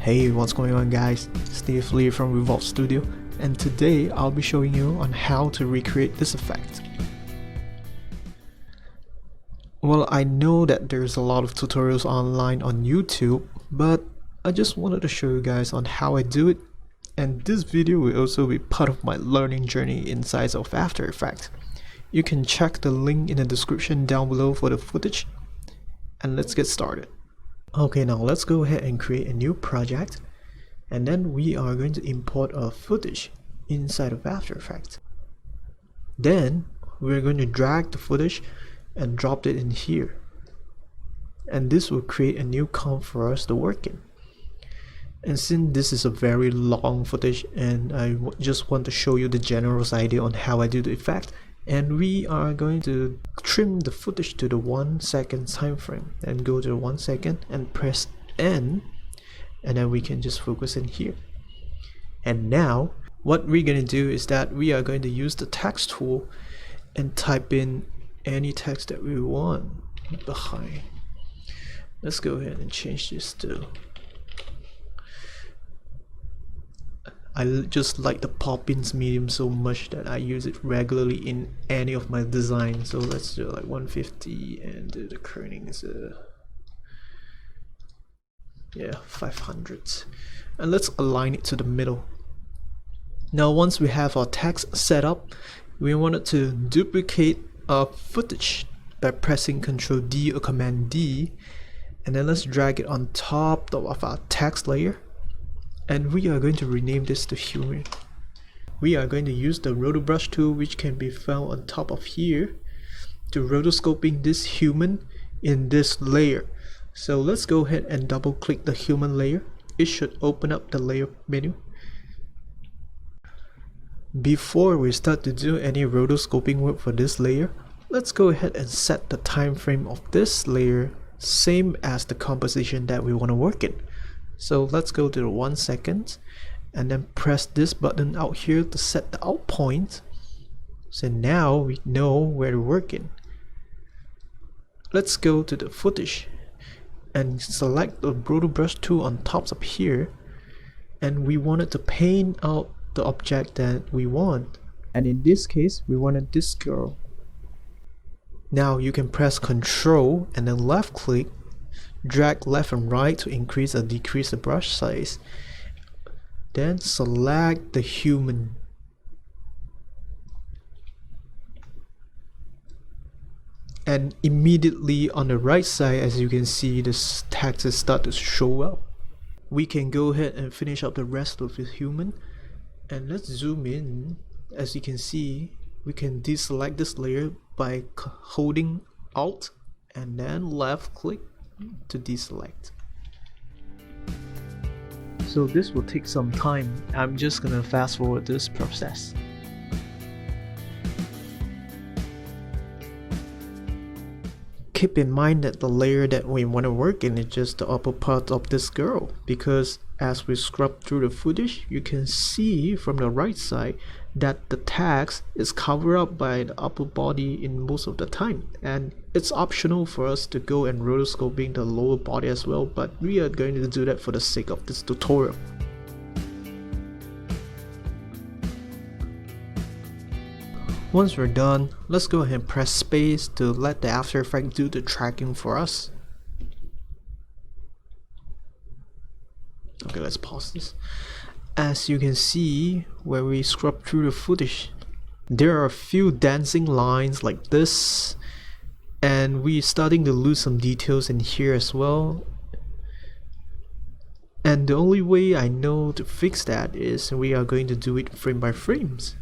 Hey, what's going on guys? Steve Lee from Revolve Studio, and today I'll be showing you on how to recreate this effect. Well, I know that there's a lot of tutorials online on YouTube, but I just wanted to show you guys on how I do it, and this video will also be part of my learning journey inside of After Effects. You can check the link in the description down below for the footage, and let's get started. Okay, now let's go ahead and create a new project, and then we are going to import a footage inside of After Effects. Then we're going to drag the footage and drop it in here, and this will create a new comp for us to work in. And since this is a very long footage and I just want to show you the general idea on how I do the effect, and we are going to trim the footage to the 1 second time frame and go to the 1 second and press N, and then we can just focus in here. And now what we're going to do is that we are going to use the text tool and type in any text that we want behind. Let's go ahead and change this to, I just like the pop-ins medium so much that I use it regularly in any of my designs. So let's do like 150, and the kerning is 500, and let's align it to the middle. Now once we have our text set up, we wanted to duplicate our footage by pressing Ctrl D or Command D, and then let's drag it on top of our text layer. And we are going to rename this to human. We are going to use the Rotobrush tool, which can be found on top of here, to rotoscoping this human in this layer. So let's go ahead and double click the human layer. It should open up the layer menu. Before we start to do any rotoscoping work for this layer, let's go ahead and set the time frame of this layer same as the composition that we want to work in. So let's go to the 1 second and then press this button out here to set the out point. So now we know where to work in. Let's go to the footage and select the Rotobrush tool on top of here, and we wanted to paint out the object that we want, and in this case we wanted this girl. Now you can press Ctrl and then left click, drag left and right to increase or decrease the brush size, then select the human, and immediately on the right side, as you can see, this text is start to show up. We can go ahead and finish up the rest of the human, and let's zoom in. As you can see, we can deselect this layer by holding Alt and then left click to deselect. So this will take some time. I'm just gonna fast forward this process. Keep in mind that the layer that we want to work in is just the upper part of this girl, because as we scrub through the footage, you can see from the right side that the text is covered up by the upper body in most of the time, and it's optional for us to go and rotoscoping the lower body as well, but we are going to do that for the sake of this tutorial. Once we're done, let's go ahead and press space to let the After Effects do the tracking for us. Okay, let's pause this. As you can see, where we scrub through the footage, there are a few dancing lines like this, and we're starting to lose some details in here as well. And the only way I know to fix that is we are going to do it frame by frames.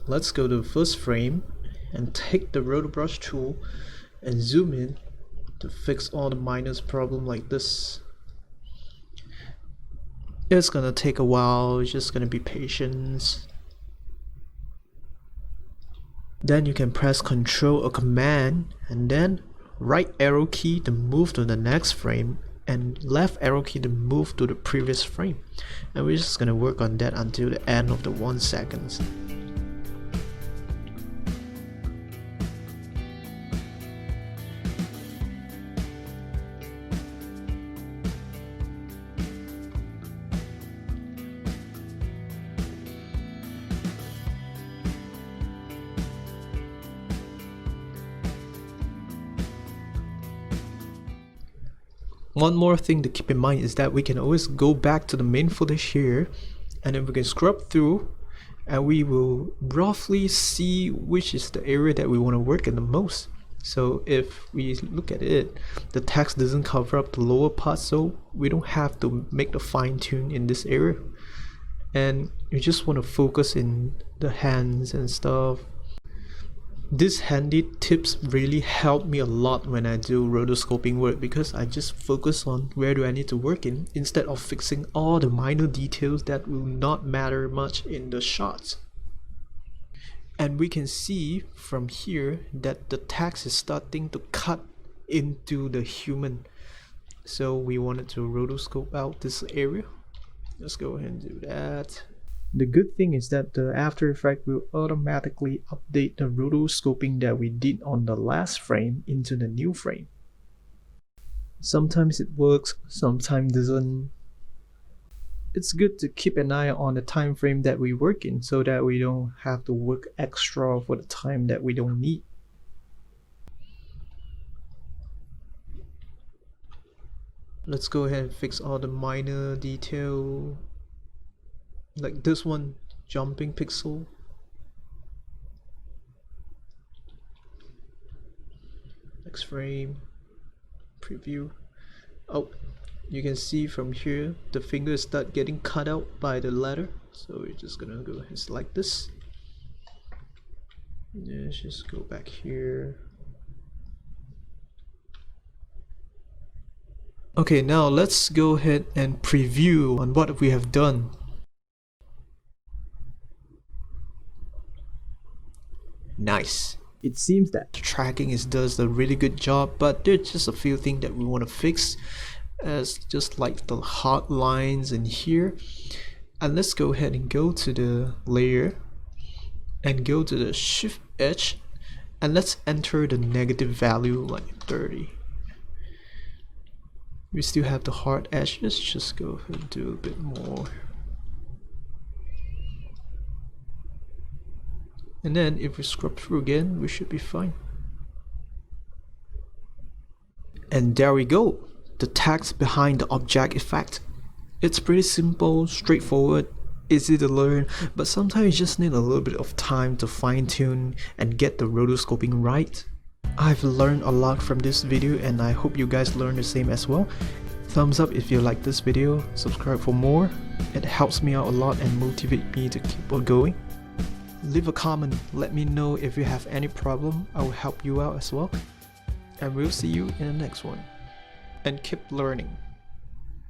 Let's go to the first frame and take the Rotobrush tool and zoom in to fix all the minor problems like this. It's gonna take a while, it's just gonna be patience. Then you can press Ctrl or Command and then right arrow key to move to the next frame, and left arrow key to move to the previous frame. And we're just gonna work on that until the end of the 1 second. One more thing to keep in mind is that we can always go back to the main footage here, and then we can scrub through, and we will roughly see which is the area that we want to work in the most. So if we look at it, the text doesn't cover up the lower part, so we don't have to make the fine tune in this area, and you just want to focus in the hands and stuff. These handy tips really help me a lot when I do rotoscoping work, because I just focus on where do I need to work in instead of fixing all the minor details that will not matter much in the shots. And we can see from here that the text is starting to cut into the human. So we wanted to rotoscope out this area. Let's go ahead and do that. The good thing is that the After Effects will automatically update the rotoscoping that we did on the last frame into the new frame. Sometimes it works, sometimes doesn't. It's good to keep an eye on the time frame that we work in so that we don't have to work extra for the time that we don't need. Let's go ahead and fix all the minor detail, like this one, jumping pixel. Next frame, preview. Oh, you can see from here the fingers start getting cut out by the letter, so we're just gonna go ahead and select this. Let's just go back here. Okay, now let's go ahead and preview on what we have done. Nice. It seems that the tracking does a really good job, but there's just a few things that we want to fix, as just like the hot lines in here. And let's go ahead and go to the layer and go to the shift edge, and let's enter the negative value like 30. We still have the hard edges, just go ahead and do a bit more. And then if we scrub through again, we should be fine. And there we go, the text behind the object effect. It's pretty simple, straightforward, easy to learn, but sometimes you just need a little bit of time to fine tune and get the rotoscoping right. I've learned a lot from this video, and I hope you guys learn the same as well. Thumbs up if you like this video, subscribe for more. It helps me out a lot and motivate me to keep on going. Leave a comment, let me know if you have any problem, I will help you out as well. And we'll see you in the next one. And keep learning.